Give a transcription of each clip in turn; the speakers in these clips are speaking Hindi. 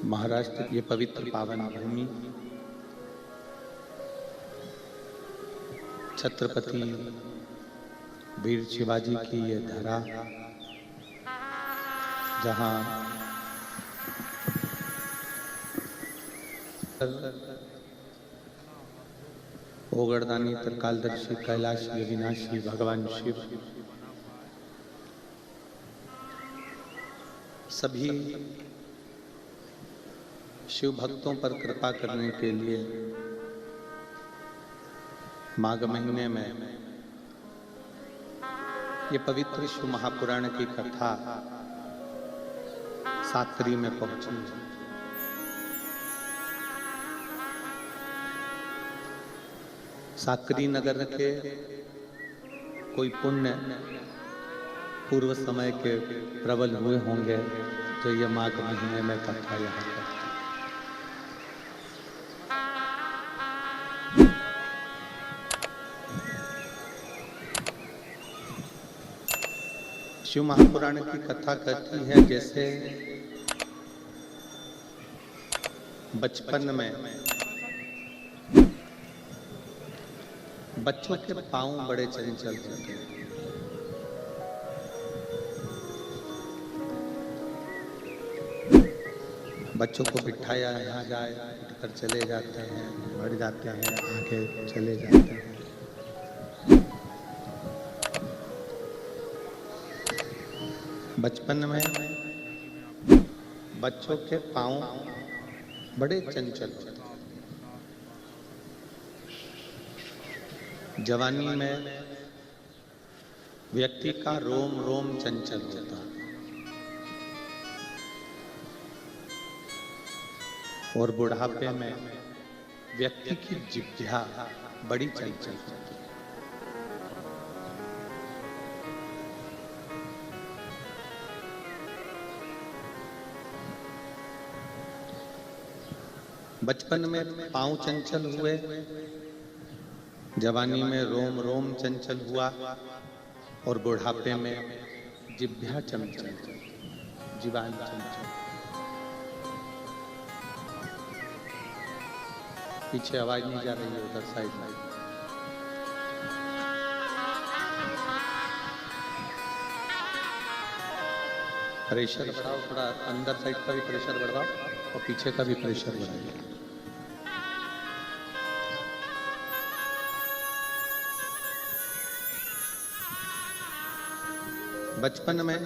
महाराष्ट्र की ये पवित्र पावन भूमि, छत्रपति वीर शिवाजी की ये धरा, जहां ओगरदानी त्रिकालदर्शी कैलाशी अविनाशी भगवान शिव सभी शिव भक्तों पर कृपा करने के लिए माघ महीने में ये पवित्र शिव महापुराण की कथा साकरी में पहुंची। साकरी नगर के कोई पुण्य पूर्व समय के प्रबल हुए होंगे तो ये माघ महीने में कथा यहाँ पर। शिव महापुराण की कथा कहती है जैसे बचपन में बच्चों के पांव बड़े चंचल होते हैं। बच्चों को बिठाया यहाँ जाए उठकर चले जाते हैं, बढ़ जाते हैं, आगे चले जाते हैं। बचपन में बच्चों के पांव बड़े चंचल होते हैं। जवानी में व्यक्ति का रोम रोम चंचल होता है और बुढ़ापे में व्यक्ति की जिह्वा बड़ी चंचल होती है। बचपन में पांव चंचल हुए, जवानी में रोम रोम चंचल हुआ और बुढ़ापे में जिह्वा चंचल, जीवान चंचल। पीछे आवाज नहीं जा रही है, उधर साइड में। प्रेशर बढ़ाओ थोड़ा, अंदर साइड का भी प्रेशर बढ़ाओ और पीछे का भी प्रेशर बढ़ाइए। बचपन में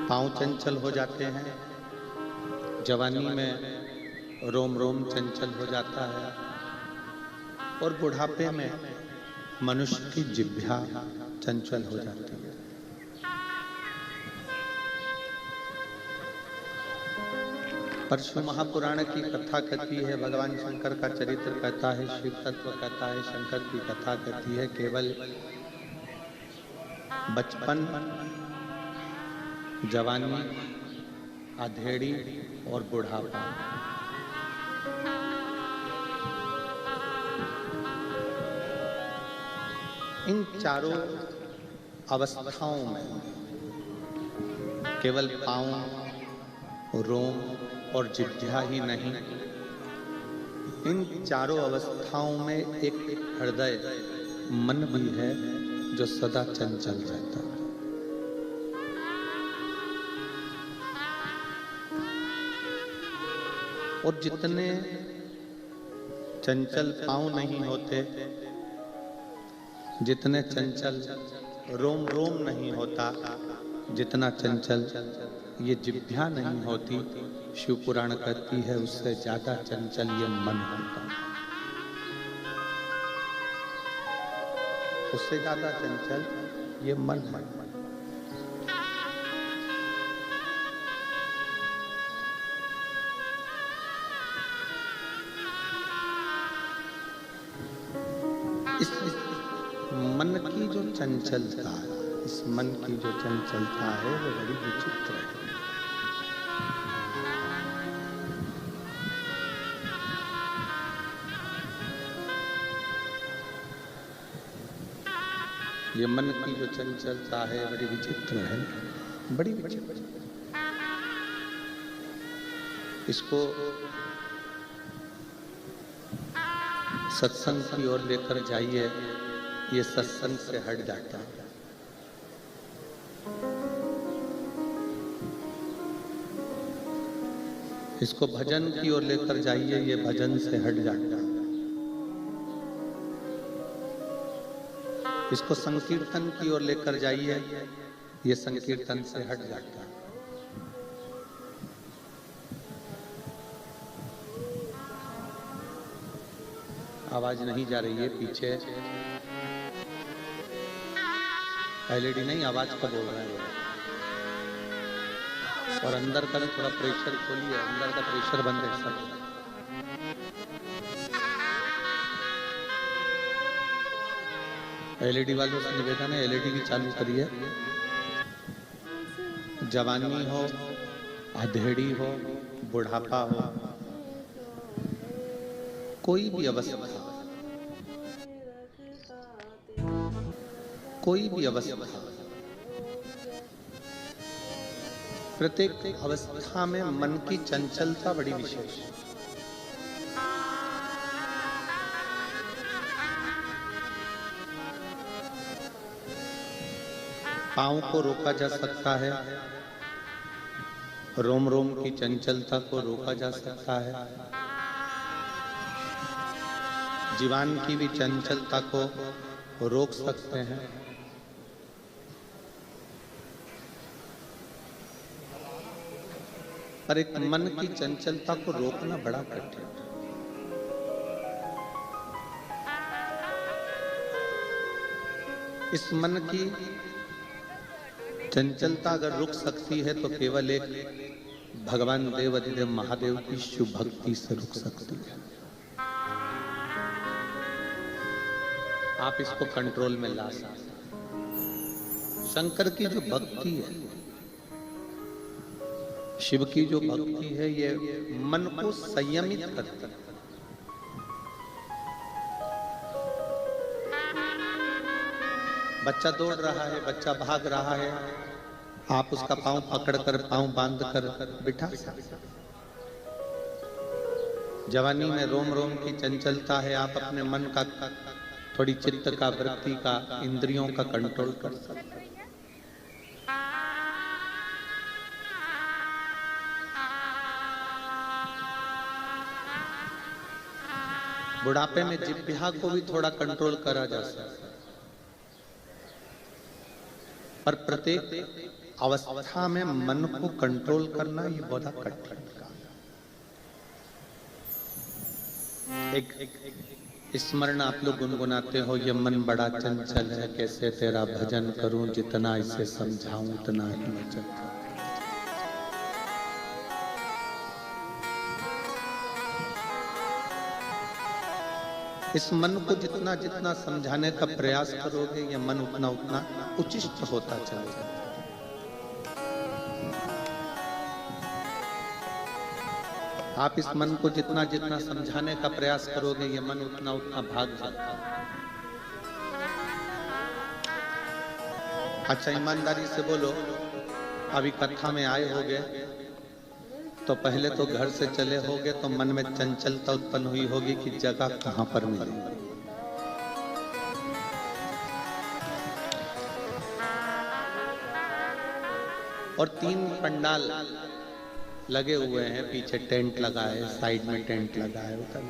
पांव चंचल हो जाते हैं, जवानी में रोम रोम चंचल हो जाता है और बुढ़ापे में मनुष्य की जिह्वा चंचल हो जाती है। पर शिव महापुराण की कथा कहती है, भगवान शंकर का चरित्र कहता है, शिव तत्व कहता है, शंकर की कथा कहती है, केवल बचपन, जवानी, अधेड़ी और बुढ़ापा, इन चारों अवस्थाओं में केवल पांव, रोम और जिह्वा ही नहीं, इन चारों अवस्थाओं में एक हृदय, मन भी है जो सदा चंचल रहता है। और जितने चंचल पांव नहीं होते, जितने चंचल रोम रोम नहीं होता, जितना चंचल ये जिह्वा नहीं होती, शिव पुराण कहती है उससे ज्यादा चंचल ये मन होता है। उससे ज्यादा चंचल ये मन है। इस मन की जो चंचलता है, इस मन की जो चंचलता है वो बड़ी विचित्र है। ये मन की जो चंचलता है बड़ी विचित्र है, बड़ी विचित्र। इसको सत्संग की ओर लेकर जाइए, ये सत्संग से हट जाता है। इसको भजन की ओर लेकर जाइए, ये भजन से हट जाता है। इसको संकीर्तन की ओर लेकर जाइए, ये संकीर्तन से हट जाता है। आवाज नहीं जा रही है पीछे, एलईडी नहीं, आवाज का बोल रहा है। और अंदर का भी थोड़ा प्रेशर खोलिए, अंदर का प्रेशर बंद है सब। एलईडी वालों से निवेदन है, एलईडी भी चालू करिए। जवानी हो, अधेड़ी हो, बुढ़ापा हो, कोई भी अवस्था, कोई भी अवस्था, प्रत्येक अवस्था में मन की चंचलता बड़ी विशेष है। पांव को रोका जा सकता है, रोम रोम की चंचलता को रोका जा सकता है, जीवन की भी चंचलता को रोक सकते हैं। पर एक मन की चंचलता को रोकना बड़ा कठिन है। इस मन की चंचलता अगर रुक सकती है तो केवल एक भगवान देवाधिदेव महादेव की शुभ भक्ति से रुक सकती है। आप इसको कंट्रोल में ला सकते। शंकर की जो भक्ति है, शिव की जो भक्ति है, ये मन को संयमित करती है। बच्चा दौड़ रहा है, बच्चा भाग रहा है, आप उसका पांव पकड़कर, पांव बांधकर बिठा सकते। जवानी में रोम रोम की चंचलता है, आप अपने मन का, थोड़ी चित्त का, वृत्ति का, इंद्रियों का कंट्रोल कर सकते। बुढ़ापे में जिह्वा को भी थोड़ा कंट्रोल करा जा सकता है, पर प्रत्येक अवस्था में मन को कंट्रोल करना ये बड़ा कठिन काम है। एक स्मरण आप लोग गुनगुनाते हो, ये मन बड़ा चंचल है, कैसे तेरा भजन करूं, जितना इसे समझाऊं उतना ही वचन करूं। इस मन को जितना जितना समझाने का प्रयास करोगे, ये मन उतना उतना उचिष्ट होता चलेगा। आप इस मन को जितना जितना समझाने का प्रयास करोगे, ये मन उतना उतना भाग जाता है। अच्छा, ईमानदारी से बोलो, अभी कथा में आए होगे तो पहले तो घर से चले होगे तो मन में चंचलता उत्पन्न हुई होगी कि जगह कहां पर मिलेगी। और 3 पंडाल लगे हुए हैं, पीछे टेंट लगा है, साइड में टेंट लगा है, उधर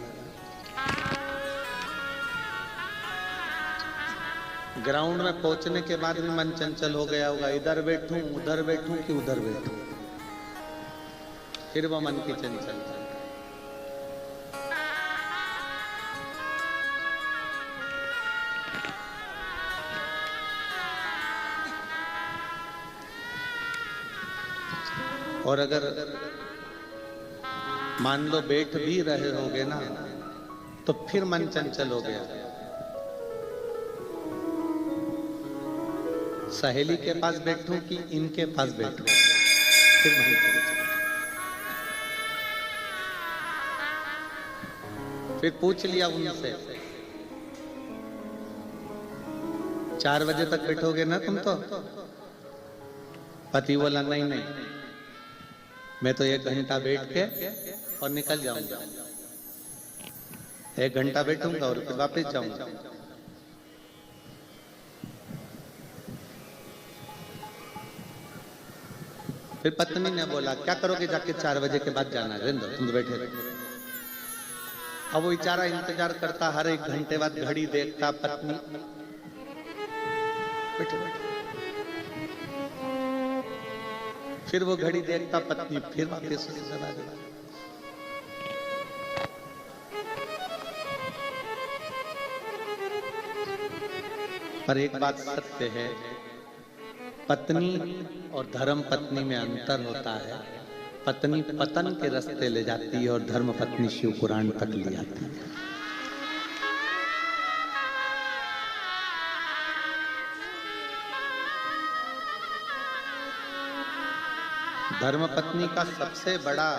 ग्राउंड में पहुंचने के बाद भी मन चंचल हो गया होगा, इधर बैठूं कि उधर बैठूं, फिर वो मन की चंचलता। और अगर मान लो बैठ भी रहे होगे ना, तो फिर मन चंचल हो गया, सहेली के पास बैठूं कि इनके पास बैठूं, फिर मन चंचल। फिर पूछ लिया उनसे, 4 बजे तक बैठोगे ना तुम? तो पति बोला नहीं, मैं तो 1 घंटा बैठ के और निकल जाऊंगा, 1 घंटा बैठूंगा और फिर वापस जाऊंगा। फिर पत्नी ने बोला क्या करोगे जाके, 4 बजे के बाद जाना है, तुम तो बैठे रहो। अब वो बेचारा इंतजार करता, हर 1 घंटे बाद घड़ी देखता, पत्नी बैठे बैठे, फिर वो घड़ी देखता, पत्नी फिर वापस चला गया। पर एक बात सत्य है, पत्नी और धर्म पत्नी में अंतर होता है। पत्नी पतन के रास्ते ले जाती है और धर्म पत्नी शिव पुराण तक ले जाती है। धर्म पत्नी का सबसे बड़ा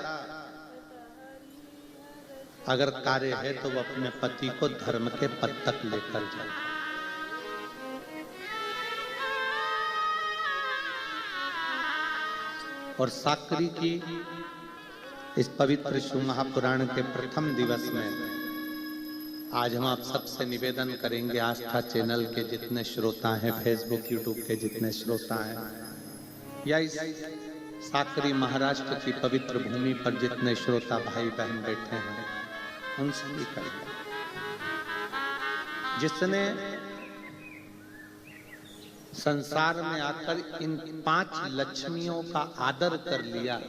अगर कार्य है तो वो अपने पति को धर्म के पद तक लेकर जाए। और साकरी की इस पवित्र शिव महापुराण के प्रथम दिवस में आज हम आप सबसे निवेदन करेंगे, आस्था चैनल के जितने श्रोता हैं, फेसबुक यूट्यूब के जितने श्रोता हैं, या इस साकरी महाराष्ट्र की पवित्र भूमि पर जितने श्रोता भाई बहन बैठे हैं, उन सभी का जिसने संसार में आकर इन 5 लक्ष्मियों का आदर कर लिया,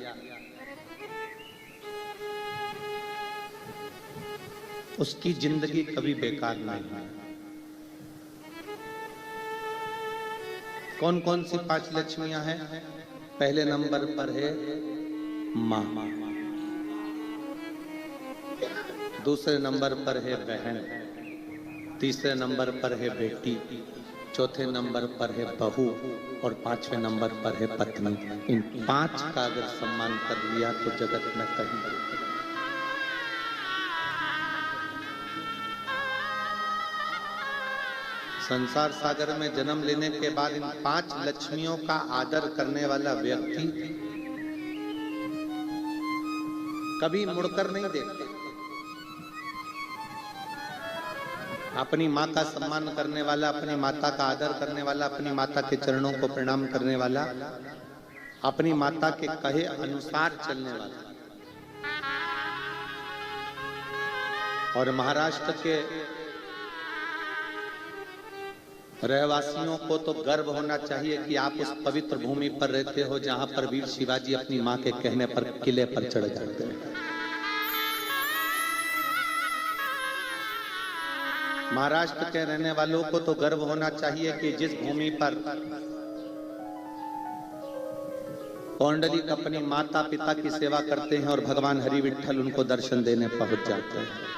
उसकी जिंदगी कभी बेकार नहीं है। कौन कौन सी 5 लक्ष्मियां हैं? पहले नंबर पर है मां, दूसरे नंबर पर है बहन, तीसरे नंबर पर है बेटी, चौथे नंबर पर है बहू और 5वें नंबर पर है पत्नी। इन 5 का अगर सम्मान कर लिया तो जगत में कहीं संसार सागर में जन्म लेने के बाद इन 5 लक्ष्मियों का आदर करने वाला व्यक्ति कभी मुड़कर नहीं देखते। अपनी माँ का सम्मान करने वाला, अपनी माता का आदर करने वाला, अपनी माता के चरणों को प्रणाम करने वाला, अपनी माता के कहे अनुसार चलने वाला। और महाराष्ट्र के रहवासियों को तो गर्व होना चाहिए कि आप उस पवित्र भूमि पर रहते हो जहां पर वीर शिवाजी अपनी मां के कहने पर किले पर चढ़ जाते हैं। महाराष्ट्र के रहने वालों को तो गर्व होना चाहिए कि जिस भूमि पर पौंडलिक अपनी माता पिता की सेवा करते हैं और भगवान हरि विठ्ठल उनको दर्शन देने पहुंच जाते हैं।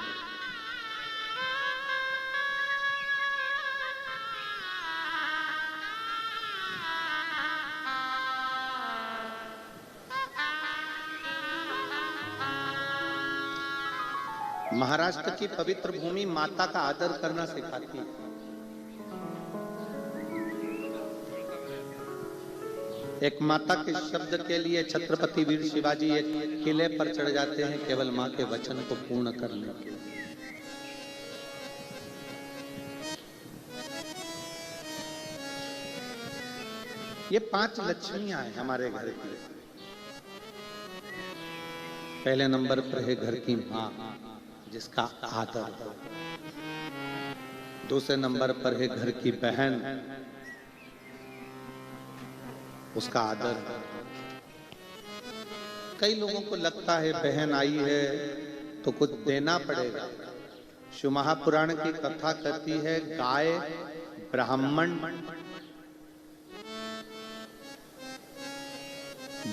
महाराष्ट्र की पवित्र भूमि माता का आदर करना सिखाती है। एक माता के शब्द के लिए छत्रपति वीर शिवाजी एक किले पर चढ़ जाते हैं केवल मां के वचन को पूर्ण करने के लिए। ये 5 लक्ष्मियां हैं हमारे घर की। पहले नंबर पर है घर की मां जिसका आदर हो। दूसरे नंबर पर है घर की बहन, उसका आदर। कई लोगों को लगता है बहन आई है तो कुछ देना पड़ेगा। शिव महापुराण की कथा कहती है गाय, ब्राह्मण,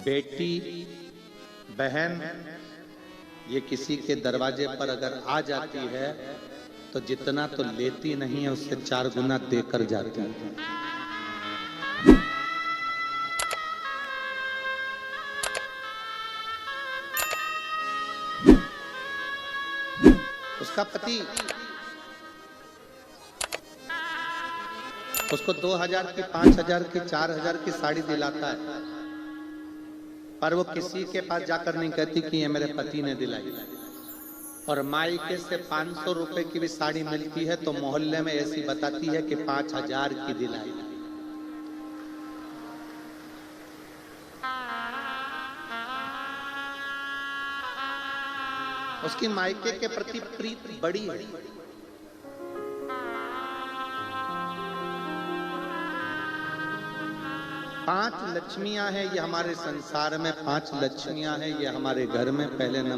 बेटी, बहन ये किसी के दरवाजे पर अगर आ जाती है तो जितना तो लेती नहीं है उससे 4 गुना देकर जाती है। उसका पति उसको 2000 की, 5000 की, 4000 की साड़ी दिलाता है पर वो किसी के पास जाकर नहीं कहती कि ये मेरे पति ने दिलाई। और मायके से 500 रुपए की भी साड़ी मिलती है तो मोहल्ले में ऐसी बताती है कि 5000 की दिलाई। उसकी मायके के प्रति प्रीत बड़ी है। 5 लक्ष्मियां हैं ये हमारे संसार में, 5 लक्ष्मियां हैं ये हमारे घर में। पहले नंबर